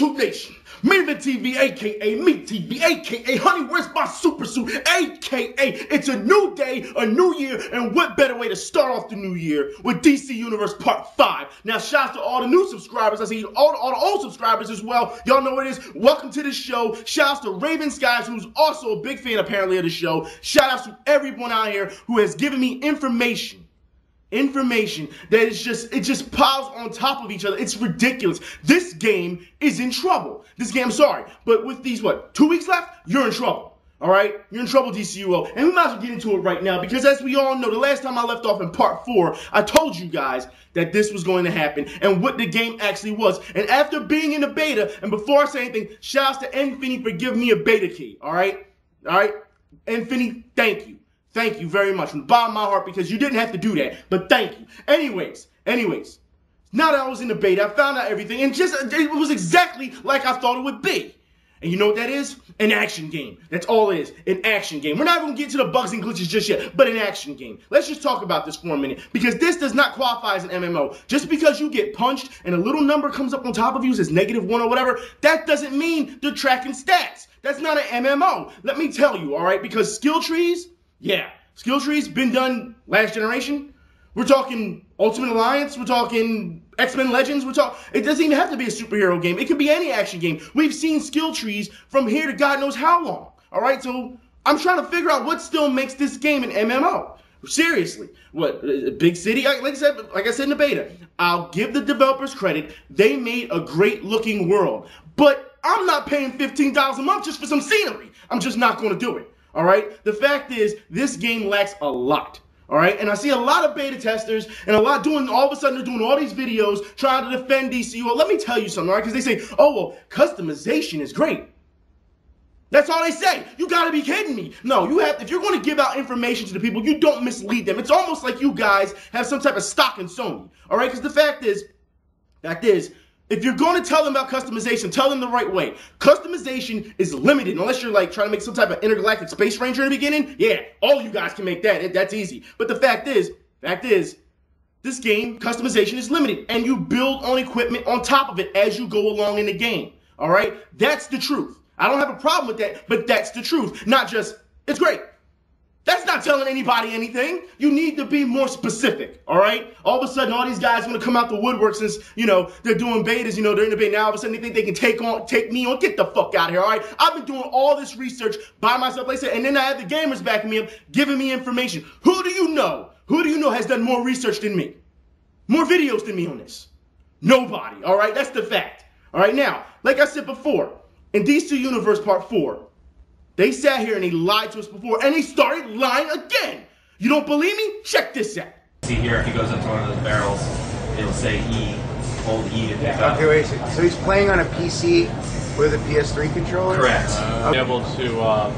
YouTube Nation, Main Event TV, aka Me TV, aka Honey, where's my super suit, aka it's a new day, a new year, and what better way to start off the new year with DC Universe Part 5. Now, shouts to all the new subscribers. I see all the old subscribers as well. Y'all know what it is. Welcome to the show. Shouts to Raven Skies, who's also a big fan apparently of the show. Shout outs to everyone out here who has given me information that is just, it just piles on top of each other. It's ridiculous. This game is in trouble. This game, I'm sorry, but with these, 2 weeks left, you're in trouble. All right? You're in trouble, DCUO. And we might as well get into it right now because as we all know, the last time I left off in part 4, I told you guys that this was going to happen and what the game actually was. And after being in the beta, and before I say anything, shouts to Infinity for giving me a beta key. All right? All right? Infinity, thank you. Thank you very much from the bottom of my heart because you didn't have to do that, but thank you. Anyways, now that I was in the beta, I found out everything, and it was exactly like I thought it would be. And you know what that is? An action game. That's all it is, an action game. We're not even going to get to the bugs and glitches just yet, but an action game. Let's just talk about this for a minute because this does not qualify as an MMO. Just because you get punched and a little number comes up on top of you, says -1 or whatever, that doesn't mean they're tracking stats. That's not an MMO. Let me tell you, all right, because skill trees, yeah, skill trees been done last generation. We're talking Ultimate Alliance. We're talking X-Men Legends. It doesn't even have to be a superhero game. It could be any action game. We've seen skill trees from here to God knows how long. All right, so I'm trying to figure out what still makes this game an MMO. Seriously, what, big city? Like I said in the beta, I'll give the developers credit. They made a great looking world, but I'm not paying $15 a month just for some scenery. I'm just not going to do it. All right? The fact is, this game lacks a lot. All right? And I see a lot of beta testers and a lot all of a sudden they're doing all these videos trying to defend DCU. Let me tell you something, all right? Because they say, oh, well, customization is great. That's all they say. You got to be kidding me. No, if you're going to give out information to the people, you don't mislead them. It's almost like you guys have some type of stock in Sony. All right? Because the fact is, if you're going to tell them about customization, tell them the right way. Customization is limited unless you're like trying to make some type of intergalactic space ranger in the beginning. Yeah, all you guys can make that. That's easy. But the fact is, this game, customization is limited. And you build on equipment on top of it as you go along in the game. All right? That's the truth. I don't have a problem with that, but that's the truth. Not just, it's great. That's not telling anybody anything. You need to be more specific, all right? All of a sudden, all these guys want to come out the woodwork since, they're doing betas, they're in the beta. Now all of a sudden they think they can take me on. Get the fuck out of here, all right? I've been doing all this research by myself, like I said, and then I have the gamers backing me up, giving me information. Who do you know? Who do you know has done more research than me? More videos than me on this? Nobody, all right? That's the fact. All right, now, like I said before, in DC Universe Part 4, they sat here and they lied to us before, and they started lying again. You don't believe me? Check this out. See here, if he goes up to one of those barrels, it'll say E, hold E to pick up. Okay, wait a second. So he's playing on a PC with a PS3 controller? Correct. Be able to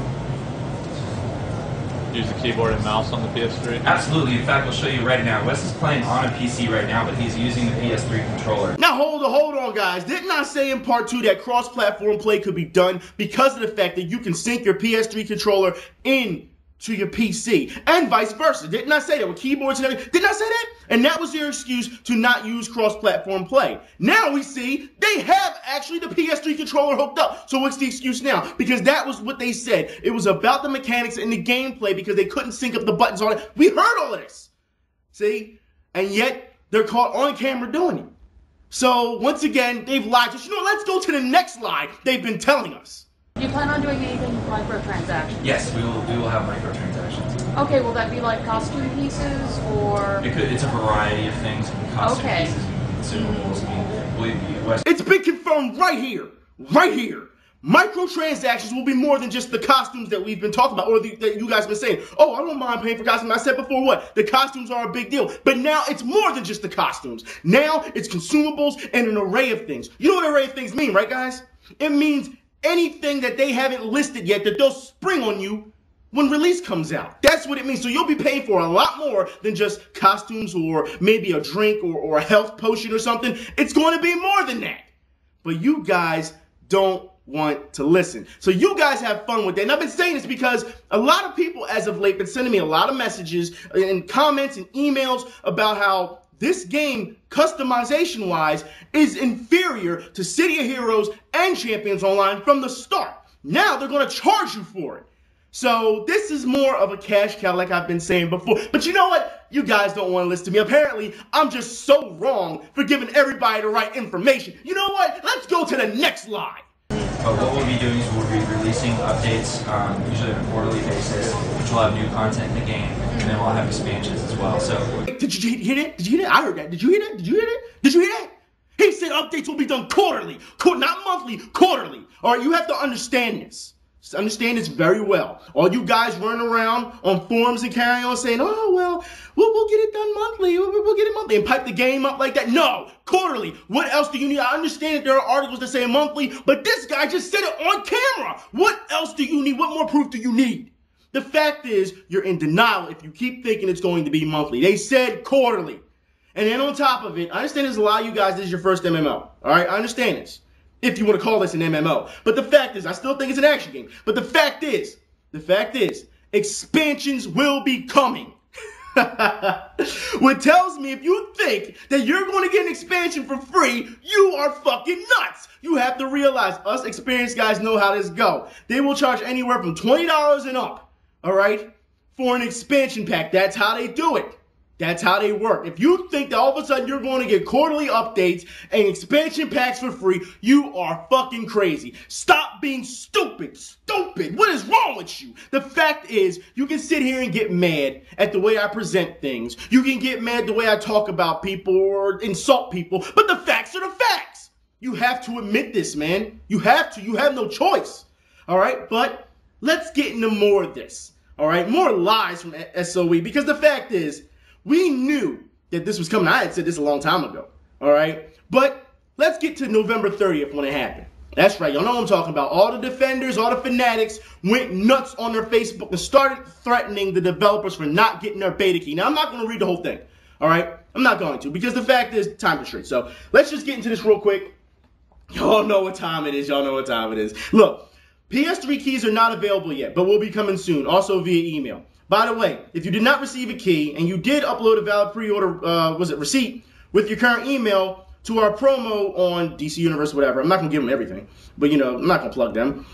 use the keyboard and mouse on the PS3? Absolutely. In fact, we'll show you right now. Wes is playing on a PC right now, but he's using the PS3 controller. Now, hold on, guys. Didn't I say in part 2 that cross-platform play could be done because of the fact that you can sync your PS3 controller in to your PC and vice versa? Didn't I say that with keyboards and everything? Didn't I say that? And that was your excuse to not use cross-platform play. Now we see they have actually the PS3 controller hooked up. So what's the excuse now? Because that was what they said. It was about the mechanics and the gameplay because they couldn't sync up the buttons on it. We heard all of this. See? And yet they're caught on camera doing it. So once again, they've lied to us. Let's go to the next lie they've been telling us. Do you plan on doing anything with microtransactions? Yes, we will have microtransactions. Okay, will that be like costume pieces or? It's a variety of things. Costume pieces, consumables. It's been confirmed right here. Right here. Microtransactions will be more than just the costumes that we've been talking about or that you guys have been saying. Oh, I don't mind paying for costumes. I said before what? The costumes are a big deal. But now it's more than just the costumes. Now it's consumables and an array of things. You know what array of things mean, right, guys? It means anything that they haven't listed yet that they'll spring on you when release comes out. That's what it means. So you'll be paying for a lot more than just costumes or maybe a drink or a health potion or something. It's going to be more than that. But you guys don't want to listen. So you guys have fun with that. And I've been saying this because a lot of people as of late been sending me a lot of messages and comments and emails about how this game, customization-wise, is inferior to City of Heroes and and Champions Online from the start. Now they're going to charge you for it. So this is more of a cash cow like I've been saying before. But you know what? You guys don't want to listen to me. Apparently, I'm just so wrong for giving everybody the right information. You know what? Let's go to the next lie. But what we'll be doing is we'll be releasing updates, usually on a quarterly basis, which will have new content in the game, and then we'll have expansions as well. So, Did you hear that? Did you hear that? I heard that. Did you hear that? Did you hear that? Did you hear that? He said updates will be done quarterly. Not monthly, quarterly. All right, you have to understand this. Just understand this very well. All you guys running around on forums and carrying on saying, oh, well, we'll get it done monthly. We'll get it monthly and pipe the game up like that. No, quarterly. What else do you need? I understand that there are articles that say monthly, but this guy just said it on camera. What else do you need? What more proof do you need? The fact is, you're in denial if you keep thinking it's going to be monthly. They said quarterly. And then on top of it, I understand there's a lot of you guys, this is your first MMO. All right, I understand this. If you want to call this an MMO. But the fact is, I still think it's an action game. But the fact is, expansions will be coming. What tells me if you think that you're going to get an expansion for free, you are fucking nuts. You have to realize us experienced guys know how this go. They will charge anywhere from $20 and up, all right, for an expansion pack. That's how they do it. That's how they work. If you think that all of a sudden you're going to get quarterly updates and expansion packs for free, you are fucking crazy. Stop being stupid. Stupid. What is wrong with you? The fact is, you can sit here and get mad at the way I present things. You can get mad the way I talk about people or insult people, but the facts are the facts. You have to admit this, man. You have to. You have no choice. All right? But let's get into more of this. All right? More lies from SOE, because the fact is, we knew that this was coming. I had said this a long time ago, all right? But let's get to November 30th when it happened. That's right. Y'all know what I'm talking about. All the defenders, all the fanatics went nuts on their Facebook and started threatening the developers for not getting their beta key. Now, I'm not going to read the whole thing, all right? I'm not going to, because the fact is, time constraints. So let's just get into this real quick. Y'all know what time it is. Y'all know what time it is. Look, PS3 keys are not available yet, but will be coming soon, also via email. By the way, if you did not receive a key and you did upload a valid pre-order receipt with your current email to our promo on DC Universe, whatever, I'm not going to give them everything, but, you know, I'm not going to plug them.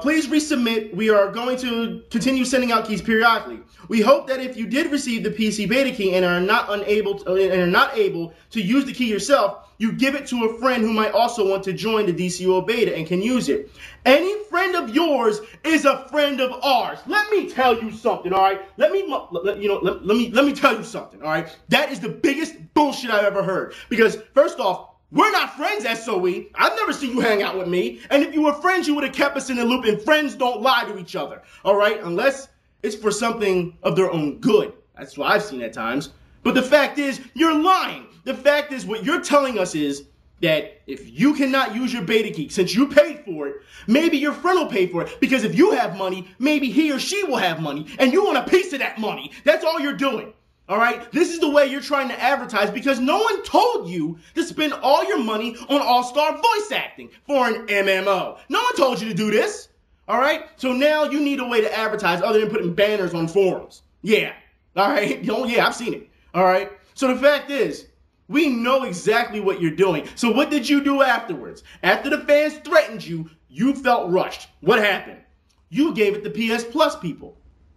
Please resubmit. We are going to continue sending out keys periodically. We hope that if you did receive the PC beta key and are not able to use the key yourself, you give it to a friend who might also want to join the DCUO beta and can use it. Any friend of yours is a friend of ours. Let me tell you something, all right? Let me tell you something, all right? That is the biggest bullshit I've ever heard. Because first off, we're not friends, SOE. I've never seen you hang out with me. And if you were friends, you would have kept us in the loop. And friends don't lie to each other, all right? Unless it's for something of their own good. That's what I've seen at times. But the fact is, you're lying. The fact is, what you're telling us is that if you cannot use your beta key, since you paid for it, maybe your friend will pay for it. Because if you have money, maybe he or she will have money. And you want a piece of that money. That's all you're doing. All right? This is the way you're trying to advertise, because no one told you to spend all your money on all-star voice acting for an MMO. No one told you to do this. All right? So now you need a way to advertise other than putting banners on forums. Yeah. All right? Yeah, I've seen it. All right? So the fact is, we know exactly what you're doing. So what did you do afterwards? After the fans threatened you, you felt rushed. What happened? You gave it to PS Plus people.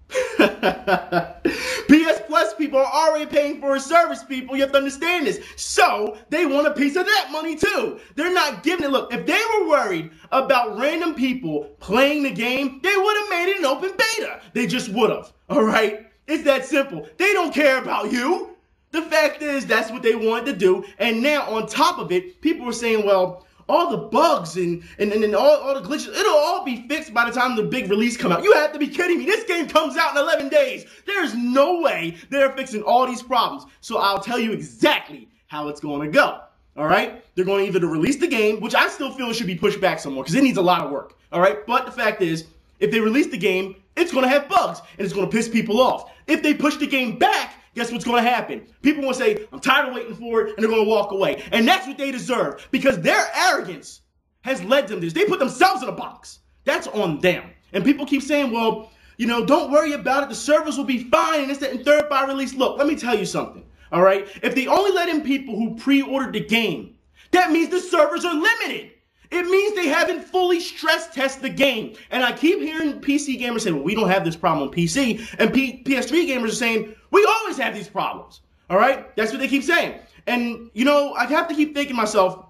PS Plus people are already paying for a service, people. You have to understand this. So they want a piece of that money too. They're not giving it. Look, if they were worried about random people playing the game, they would have made it an open beta. They just would have. All right? It's that simple. They don't care about you. The fact is, that's what they wanted to do. And now, on top of it, people were saying, well, all the bugs and all the glitches, it'll all be fixed by the time the big release comes out. You have to be kidding me. This game comes out in 11 days. There's no way they're fixing all these problems. So I'll tell you exactly how it's going to go. All right? They're going either to release the game, which I still feel it should be pushed back some more because it needs a lot of work. All right? But the fact is, if they release the game, it's going to have bugs and it's going to piss people off. If they push the game back, guess what's going to happen? People will say, I'm tired of waiting for it, and they're going to walk away. And that's what they deserve, because their arrogance has led them to this. They put themselves in a box. That's on them. And people keep saying, well, you know, don't worry about it. The servers will be fine, and it's that in third by release. Look, let me tell you something, all right? If they only let in people who pre-ordered the game, that means the servers are limited. It means they haven't fully stress tested the game. And I keep hearing PC gamers say, well, we don't have this problem on PC. And PS3 gamers are saying, we always have these problems. All right? That's what they keep saying. And, you know, I have to keep thinking to myself,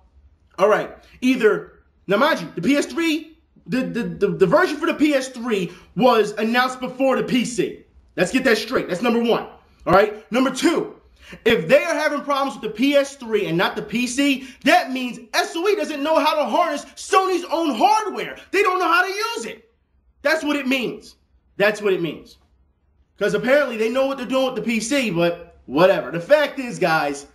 all right, either, now mind you, the PS3, the version for the PS3 was announced before the PC. Let's get that straight. That's number one. All right? Number two, if they are having problems with the PS3 and not the PC, that means SOE doesn't know how to harness Sony's own hardware. They don't know how to use it. That's what it means. That's what it means. Because apparently they know what they're doing with the PC, but whatever. The fact is, guys,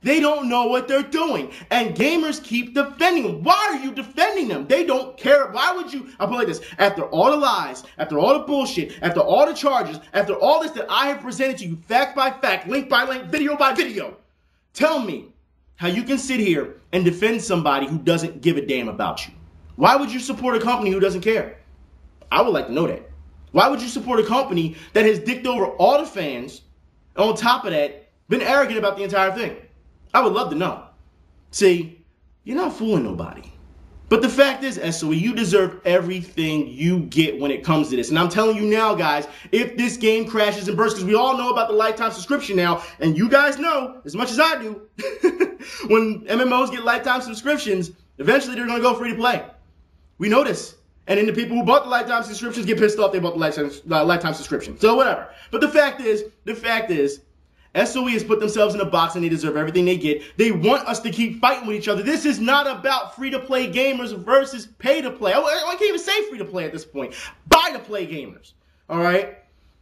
they don't know what they're doing. And gamers keep defending them. Why are you defending them? They don't care. Why would you? I'll put it like this. After all the lies, after all the bullshit, after all the charges, after all this that I have presented to you, fact by fact, link by link, video by video, tell me how you can sit here and defend somebody who doesn't give a damn about you. Why would you support a company who doesn't care? I would like to know that. Why would you support a company that has dicked over all the fans, and on top of that, been arrogant about the entire thing? I would love to know. See, you're not fooling nobody. But the fact is, SOE, you deserve everything you get when it comes to this. And I'm telling you now, guys, if this game crashes and bursts, because we all know about the lifetime subscription now, and you guys know, as much as I do, when MMOs get lifetime subscriptions, eventually they're going to go free to play. We know this. And then the people who bought the lifetime subscriptions get pissed off they bought the lifetime subscription. So whatever. But the fact is, SOE has put themselves in a box and they deserve everything they get. They want us to keep fighting with each other. This is not about free-to-play gamers versus pay-to-play. I can't even say free-to-play at this point. Buy-to-play gamers. All right?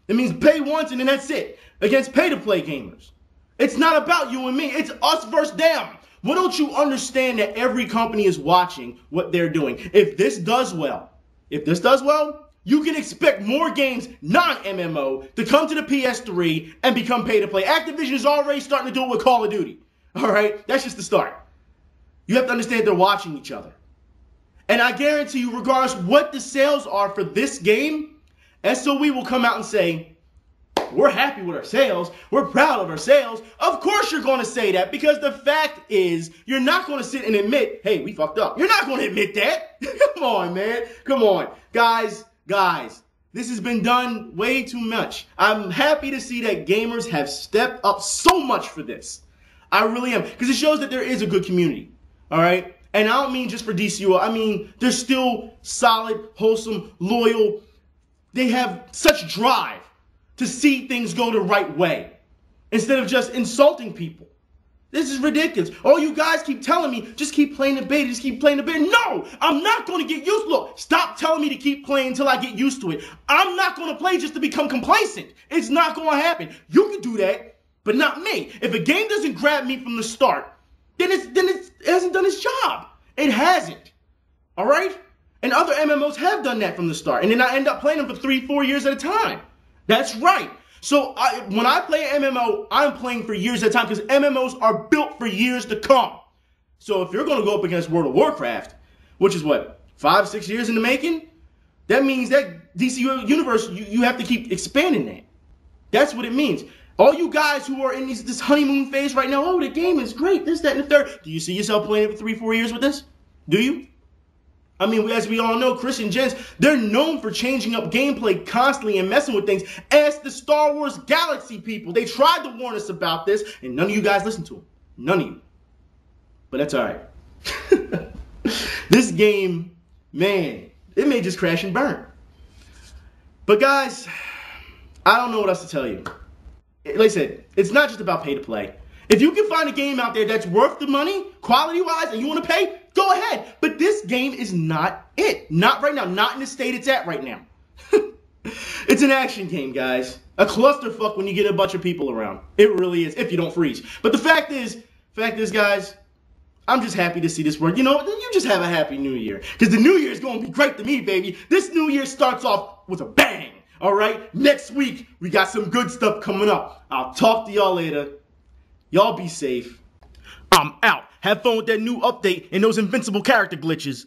It means pay once and then that's it. Against pay-to-play gamers. It's not about you and me. It's us versus them. Why don't you understand that every company is watching what they're doing? If this does well, you can expect more games, non-MMO, to come to the PS3 and become pay-to-play. Activision is already starting to do it with Call of Duty. All right? That's just the start. You have to understand they're watching each other. And I guarantee you, regardless what the sales are for this game, SOE will come out and say, we're happy with our sales. We're proud of our sales. Of course you're going to say that because the fact is you're not going to sit and admit, hey, we fucked up. You're not going to admit that. Come on, man. Come on. Guys, this has been done way too much. I'm happy to see that gamers have stepped up so much for this. I really am. Because it shows that there is a good community. All right? And I don't mean just for DCU. I mean, they're still solid, wholesome, loyal. They have such drive to see things go the right way instead of just insulting people. This is ridiculous. All you guys keep telling me, just keep playing the beta, just keep playing the beta. No, I'm not going to get used to it. Look, stop telling me to keep playing until I get used to it. I'm not going to play just to become complacent. It's not going to happen. You can do that, but not me. If a game doesn't grab me from the start, then it hasn't done its job. It hasn't. All right? And other MMOs have done that from the start. And then I end up playing them for 3-4 years at a time. That's right. So when I play an MMO, I'm playing for years at a time because MMOs are built for years to come. So if you're going to go up against World of Warcraft, which is what, 5-6 years in the making, that means that DC Universe, you have to keep expanding that. That's what it means. All you guys who are in this honeymoon phase right now, oh, the game is great, this, that, and the third. Do you see yourself playing it for 3-4 years with this? Do you? I mean, as we all know, Christian Gens, they're known for changing up gameplay constantly and messing with things. Ask the Star Wars Galaxy people. They tried to warn us about this, and none of you guys listened to them. None of you. But that's all right. This game, man, it may just crash and burn. But guys, I don't know what else to tell you. Like I said, it's not just about pay to play. If you can find a game out there that's worth the money, quality-wise, and you want to pay, go ahead. But this game is not it. Not right now. Not in the state it's at right now. It's an action game, guys. A clusterfuck when you get a bunch of people around. It really is, if you don't freeze. But the fact is, guys, I'm just happy to see this work. You know, you just have a happy new year. Because the new year is going to be great to me, baby. This new year starts off with a bang. All right? Next week, we got some good stuff coming up. I'll talk to y'all later. Y'all be safe. I'm out. Have fun with that new update and those invincible character glitches.